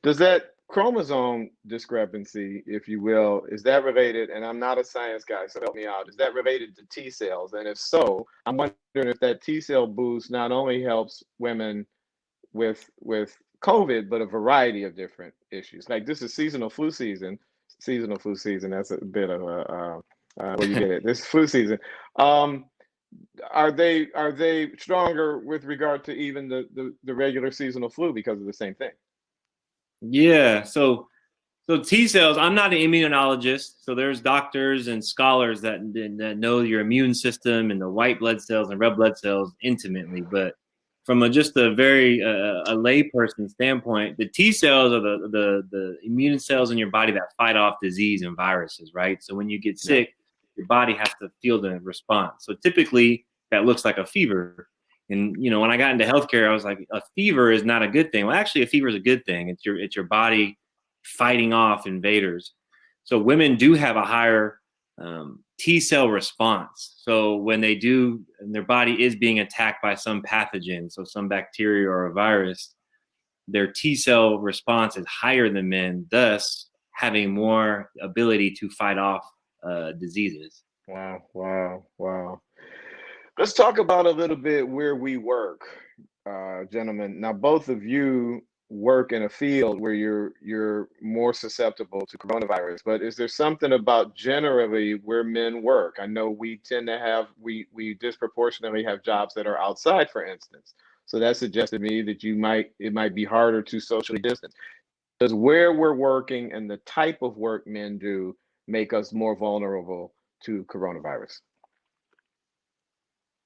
Does that chromosome discrepancy, if you will, is that related? And I'm not a science guy, so help me out. Is that related to T cells? And if so, I'm wondering if that T cell boost not only helps women with COVID, but a variety of different issues. Like this is seasonal flu season. Seasonal flu season. That's a bit of a where you get it. This flu season. Um, are they stronger with regard to even the regular seasonal flu because of the same thing? Yeah. So T cells, I'm not an immunologist. So there's doctors and scholars that know your immune system and the white blood cells and red blood cells intimately. But from just a very a layperson standpoint, the T cells are the immune cells in your body that fight off disease and viruses, right? So when you get sick, your body has to feel the response. So typically that looks like a fever. And when I got into healthcare, I was like, a fever is not a good thing. Well, actually, a fever is a good thing. It's your body fighting off invaders. So women do have a higher T cell response. So when they do, and their body is being attacked by some pathogen, so some bacteria or a virus, their T cell response is higher than men, thus having more ability to fight off diseases. Wow. Let's talk about a little bit where we work, gentlemen. Now, both of you work in a field where you're more susceptible to coronavirus, but is there something about generally where men work? I know we tend to have we disproportionately have jobs that are outside, for instance. So that suggested to me that it might be harder to socially distance. Does where we're working and the type of work men do make us more vulnerable to coronavirus?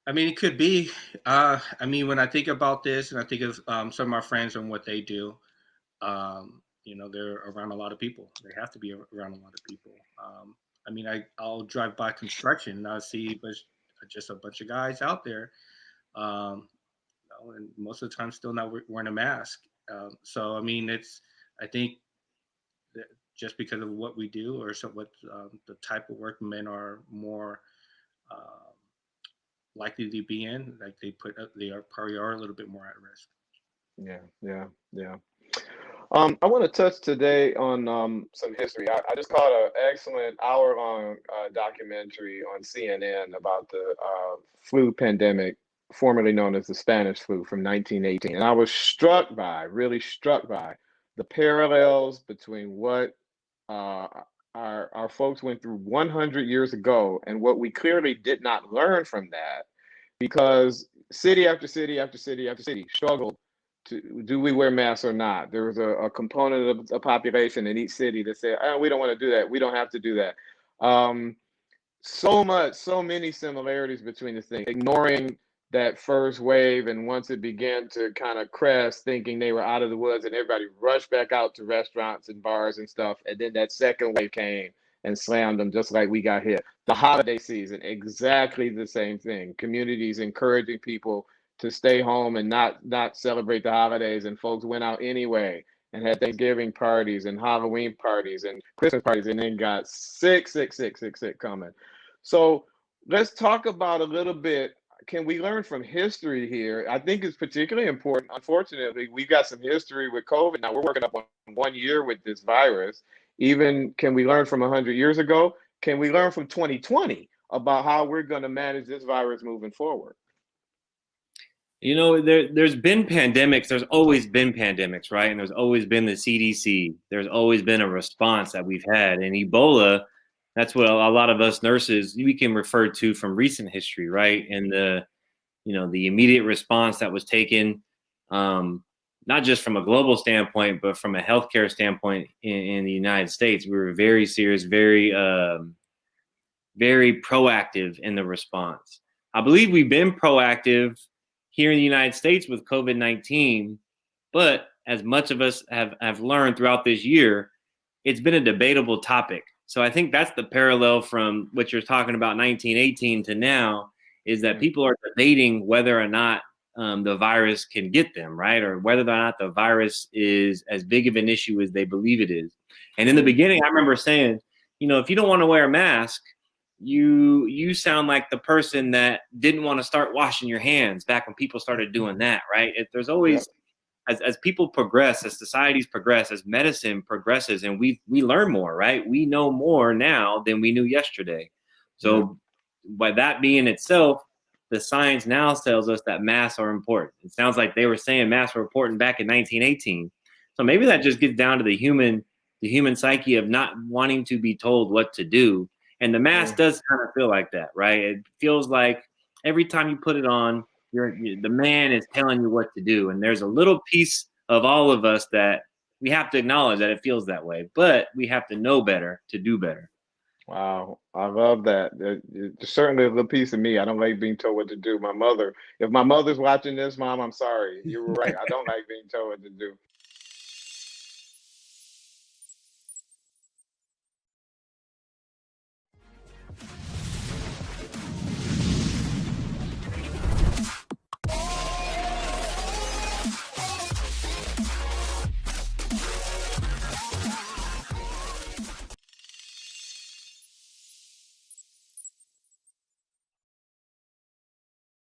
I mean, it could be. I mean, when I think about this and I think of some of my friends and what they do, they're around a lot of people. They have to be around a lot of people. I mean, I'll drive by construction and I'll see just a bunch of guys out there, um, and most of the time still not wearing a mask. So, I mean, I think that just because of what we do or what the type of work men are more um, likely to be in, like they are probably are a little bit more at risk. Yeah. I want to touch today on some history. I just caught an excellent hour-long documentary on CNN about the flu pandemic, formerly known as the Spanish flu from 1918. And I was really struck by the parallels between what uh, our folks went through 100 years ago and what we clearly did not learn from that because city after city after city after city struggled to do we wear masks or not. There was a component of a population in each city that said, oh, we don't want to do that. We don't have to do that. Um, so many similarities between the things, ignoring that first wave. And once it began to kind of crest, thinking they were out of the woods and everybody rushed back out to restaurants and bars and stuff. And then that second wave came and slammed them just like we got hit. The holiday season, exactly the same thing. Communities encouraging people to stay home and not celebrate the holidays, and folks went out anyway and had Thanksgiving parties and Halloween parties and Christmas parties, and then got sick coming. So let's talk about a little bit. Can we learn from history here? I think it's particularly important. Unfortunately, we've got some history with COVID. Now we're working up on 1 year with this virus. Even can we learn from 100 years ago? Can we learn from 2020 about how we're going to manage this virus moving forward? There's been pandemics. There's always been pandemics, right? And there's always been the CDC. There's always been a response that we've had. And Ebola, that's what a lot of us nurses, we can refer to from recent history, right? And the immediate response that was taken, not just from a global standpoint, but from a healthcare standpoint in the United States. We were very serious, very proactive in the response. I believe we've been proactive here in the United States with COVID-19, but as much of us have learned throughout this year, it's been a debatable topic. So I think that's the parallel from what you're talking about 1918 to now, is that people are debating whether or not the virus can get them, right? Or whether or not the virus is as big of an issue as they believe it is. And in the beginning, I remember saying, if you don't want to wear a mask, you sound like the person that didn't want to start washing your hands back when people started doing that, right? There's always, as people progress, as societies progress, as medicine progresses, and we learn more, right? We know more now than we knew yesterday. So by that being itself, the science now tells us that masks are important. It sounds like they were saying masks were important back in 1918. So maybe that just gets down to the human psyche of not wanting to be told what to do. And the mask does kind of feel like that, right? It feels like every time you put it on, the man is telling you what to do. And there's a little piece of all of us that we have to acknowledge that it feels that way, but we have to know better to do better. Wow, I love that. There's certainly a little piece of me. I don't like being told what to do. If my mother's watching this, Mom, I'm sorry. You were right. I don't like being told what to do.